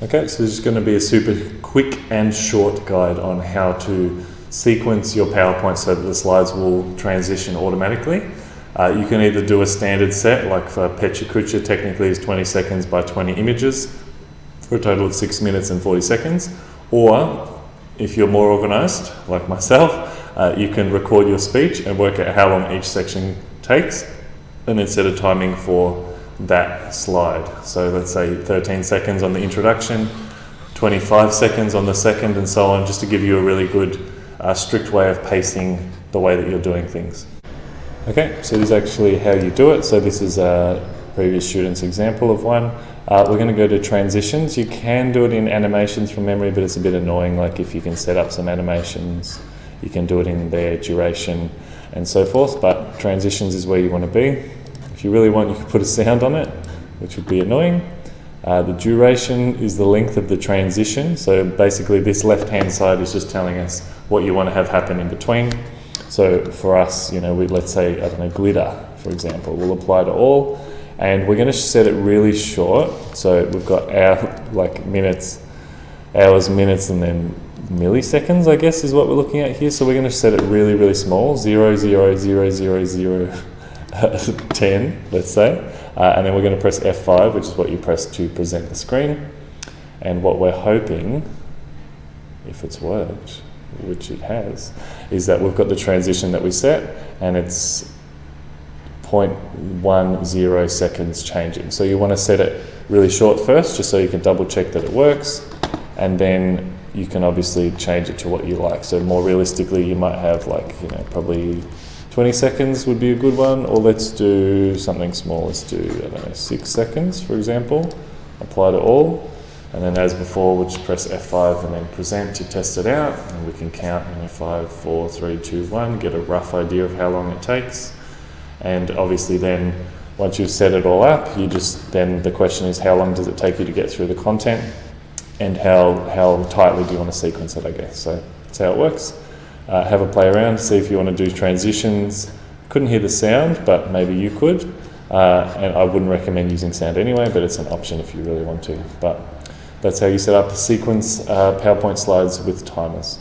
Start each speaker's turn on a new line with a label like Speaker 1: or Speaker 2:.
Speaker 1: Okay, so this is going to be a super quick and short guide on how to sequence your PowerPoint so that the slides will transition automatically. You can either do a standard set, like for Pecha Kucha technically is 20 seconds by 20 images for a total of 6 minutes and 40 seconds, or if you're more organized, like myself, you can record your speech and work out how long each section takes and then set a timing for that slide. So let's say 13 seconds on the introduction, 25 seconds on the second, and so on, just to give you a really good strict way of pacing the way that you're doing things. Okay, so this is actually how you do it. So this is a previous student's example of one. We're going to go to transitions. You can do it in animations from memory, but it's a bit annoying. Like if you can set up some animations, you can do it in their duration and so forth, but transitions is where you want to be. If you really want, you can put a sound on it, which would be annoying. The duration is the length of the transition. So basically this left-hand side is just telling us what you want to have happen in between. So for us, let's say, I don't know, glitter, for example, will apply to all. And we're going to set it really short. So we've got hours, minutes, and then milliseconds, I guess, is what we're looking at here. So we're going to set it really, really small, 0, 0, 0, 0, 0, 10, let's say. And then we're going to press F5, which is what you press to present the screen. And what we're hoping, if it's worked, which it has, is that we've got the transition that we set, and it's 0.10 seconds changing. So you want to set it really short first, just so you can double check that it works, and then you can obviously change it to what you like. So more realistically, you might have probably 20 seconds would be a good one, or let's do something small. Let's do, 6 seconds, for example. Apply to all, and then as before, we'll just press F5 and then present to test it out, and we can count 5, 4, 3, 2, 1, get a rough idea of how long it takes. And obviously then, once you've set it all up, then the question is, how long does it take you to get through the content, and how tightly do you want to sequence it, I guess. So that's how it works. Have a play around, see if you want to do transitions. Couldn't hear the sound, but maybe you could. And I wouldn't recommend using sound anyway, but it's an option if you really want to. But that's how you set up sequence PowerPoint slides with timers.